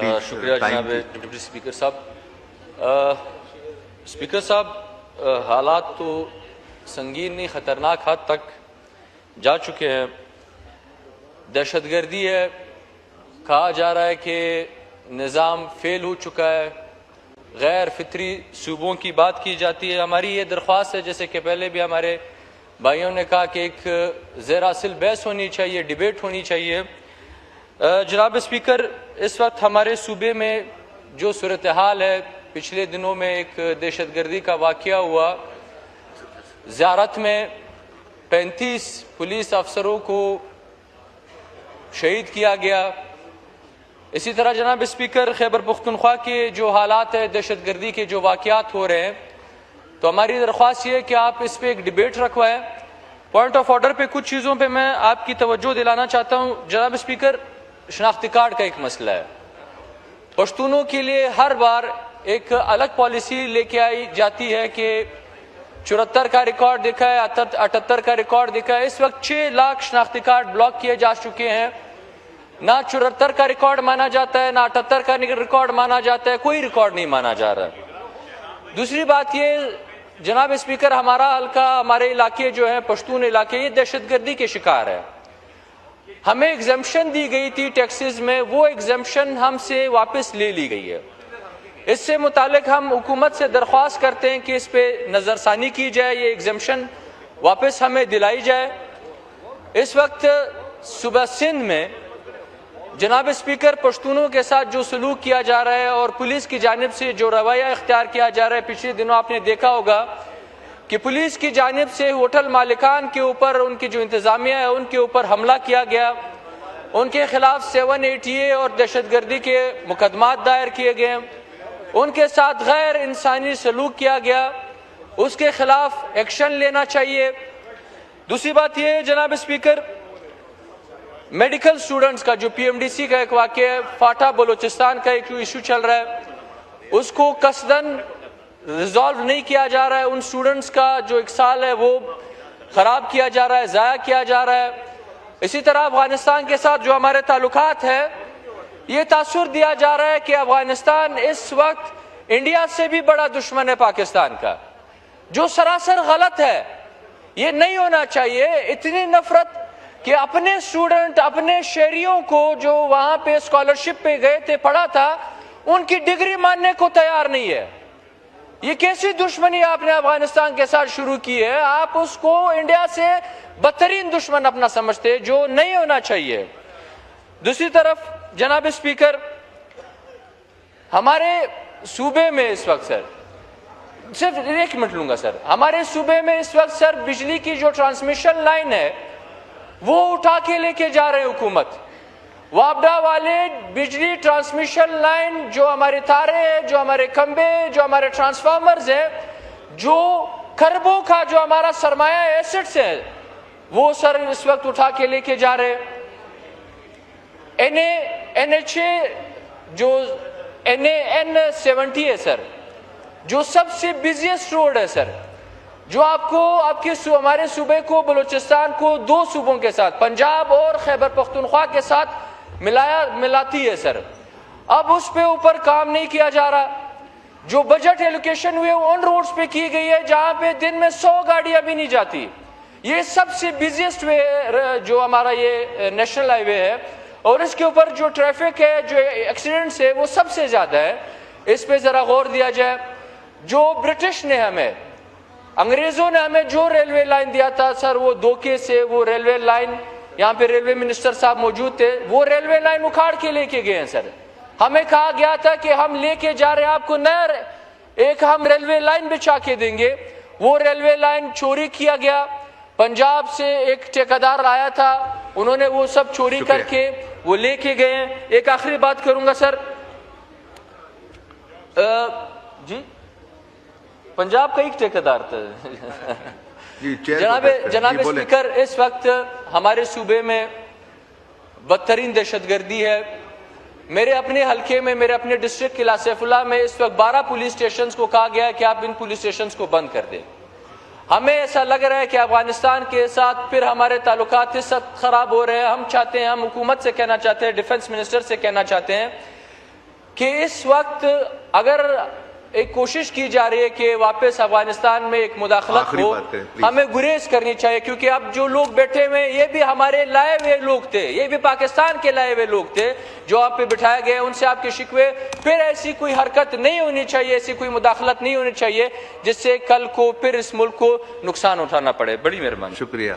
शुक्रिया जनाब deputy speaker साहब। स्पीकर साहब, हालात तो संगीन नहीं ख़तरनाक हद तक जा चुके हैं। दहशतगर्दी है, कहा जा रहा है कि निज़ाम फेल हो चुका है, गैर फितरी सूबों की बात की जाती है। हमारी ये दरख्वास्त है, जैसे कि पहले भी हमारे भाइयों ने कहा कि एक ज़ेर हासिल बहस होनी चाहिए, डिबेट होनी चाहिए। जनाब स्पीकर, इस वक्त हमारे सूबे में जो सूरत हाल है, पिछले दिनों में एक दहशतगर्दी का वाक़या हुआ। ज़ियारत में 35 पुलिस अफसरों को शहीद किया गया। इसी तरह जनाब स्पीकर, खैबर पख्तूनख्वा के जो हालात है, दहशतगर्दी के जो वाक़यात हो रहे हैं, तो हमारी दरख्वास्त ये है कि आप इस पर एक डिबेट रखवाएं। पॉइंट ऑफ ऑर्डर पे कुछ चीज़ों पे मैं आपकी तवज्जो दिलाना चाहता हूँ। जनाब स्पीकर, शनाख्ती कार्ड का एक मसला है। पश्तूनों के लिए हर बार एक अलग पॉलिसी लेके आई जाती है कि 74 का रिकॉर्ड देखा है, 78 का रिकॉर्ड देखा है। इस वक्त 6 लाख शनाख्ती कार्ड ब्लॉक किए जा चुके हैं। ना 74 का रिकॉर्ड माना जाता है, ना 78 का रिकॉर्ड माना जाता है, कोई रिकॉर्ड नहीं माना जा रहा। दूसरी बात ये जनाब स्पीकर, हमारा हल्का, हमारे इलाके जो है पश्तून इलाके, ये दहशतगर्दी के शिकार है। हमें एग्जम्पशन दी गई थी टैक्सेस में, वो एग्जम्पशन हमसे वापस ले ली गई है। इससे मुतालिक हम हुकूमत से दरख्वास्त करते हैं कि इस पे नज़रसानी की जाए, ये एग्जम्पशन वापस हमें दिलाई जाए। इस वक्त सुबह सिंध में जनाब स्पीकर, पश्तूनों के साथ जो सलूक किया जा रहा है और पुलिस की जानिब से जो रवैया इख्तियार किया जा रहा है, पिछले दिनों आपने देखा होगा कि पुलिस की जानिब से होटल मालिकान के ऊपर, उनकी जो इंतजामिया है उनके ऊपर हमला किया गया। उनके खिलाफ 780 और दहशतगर्दी के मुकदमात दायर किए गए। उनके साथ गैर इंसानी सलूक किया गया, उसके खिलाफ एक्शन लेना चाहिए। दूसरी बात यह है जनाब स्पीकर, मेडिकल स्टूडेंट्स का जो PMDC का एक वाक़या है, फाटा बलोचिस्तान का एक इशू चल रहा है, उसको कसदन रिजॉल्व नहीं किया जा रहा है। उन स्टूडेंट्स का जो एक साल है वो खराब किया जा रहा है, ज़ाया किया जा रहा है। इसी तरह अफगानिस्तान के साथ जो हमारे ताल्लुकात है, ये तासुर दिया जा रहा है कि अफगानिस्तान इस वक्त इंडिया से भी बड़ा दुश्मन है पाकिस्तान का, जो सरासर गलत है। ये नहीं होना चाहिए। इतनी नफरत कि अपने स्टूडेंट, अपने शहरियों को जो वहां पे स्कॉलरशिप पे गए थे, पढ़ा था, उनकी डिग्री मानने को तैयार नहीं है। ये कैसी दुश्मनी आपने अफगानिस्तान के साथ शुरू की है? आप उसको इंडिया से बदतरीन दुश्मन अपना समझते हैं, जो नहीं होना चाहिए। दूसरी तरफ जनाब स्पीकर, हमारे सूबे में इस वक्त सर, सिर्फ 1 मिनट लूंगा सर, हमारे सूबे में इस वक्त सर बिजली की जो ट्रांसमिशन लाइन है वो उठा के लेके जा रहे हैं हुकूमत। वापडा वाले बिजली ट्रांसमिशन लाइन, जो हमारे तारे हैं, जो हमारे खंबे, जो हमारे ट्रांसफार्मर्स हैं, जो खरबों का जो हमारा सरमाया एसेट्स है, वो सर इस वक्त उठा के लेके जा रहे हैं। NHA जो NA-N70 है सर, जो सबसे बिजिएस्ट रोड है सर, जो आपको हमारे सूबे को, बलूचिस्तान को 2 सूबों के साथ, पंजाब और खैबर पख्तूनख्वा के साथ मिलाती है सर, अब उस पे ऊपर काम नहीं किया जा रहा। जो बजट एलोकेशन हुए उन रोड्स पे की गई है जहां पे दिन में 100 गाड़ियां भी नहीं जाती। ये सबसे बिजिएस्ट वे जो हमारा ये नेशनल हाईवे है, और इसके ऊपर जो ट्रैफिक है, जो एक्सीडेंट्स है, वो सबसे ज्यादा है। इस पे जरा गौर दिया जाए। जो ब्रिटिश ने हमें, अंग्रेजों ने हमें जो रेलवे लाइन दिया था सर, वो धोखे से वो रेलवे लाइन, यहाँ पे रेलवे मिनिस्टर साहब मौजूद थे, वो रेलवे लाइन उखाड़ के लेके गए हैं सर। हमें कहा गया था कि हम लेके जा रहे हैं आपको नया एक हम रेलवे लाइन बिछा के देंगे। वो रेलवे लाइन चोरी किया गया। पंजाब से एक ठेकेदार आया था, उन्होंने वो सब चोरी करके वो लेके गए। एक आखिरी बात करूंगा सर, जी पंजाब का एक ठेकेदार था जनाब स्पीकर, इस वक्त हमारे सूबे में बदतरीन दहशतगर्दी है। मेरे अपने हल्के में, मेरे अपने डिस्ट्रिक्ट किला सैफुल्लाह में इस वक्त 12 पुलिस स्टेशंस को कहा गया है कि आप इन पुलिस स्टेशंस को बंद कर दें। हमें ऐसा लग रहा है कि अफगानिस्तान के साथ फिर हमारे ताल्लुकात इस वक्त खराब हो रहे हैं। हम चाहते हैं, हम हुकूमत से कहना चाहते हैं, डिफेंस मिनिस्टर से कहना चाहते हैं कि इस वक्त अगर एक कोशिश की जा रही है कि वापस अफगानिस्तान में एक मुदाखलत हो, हमें गुरेज करनी चाहिए, क्योंकि अब जो लोग बैठे हुए ये भी हमारे लाए हुए लोग थे, ये भी पाकिस्तान के लाए हुए लोग थे जो आप पे बिठाए गए, उनसे आपके शिकवे। फिर ऐसी कोई हरकत नहीं होनी चाहिए, ऐसी कोई मुदाखलत नहीं होनी चाहिए जिससे कल को फिर इस मुल्क को नुकसान उठाना पड़े। बड़ी मेहरबानी। शुक्रिया।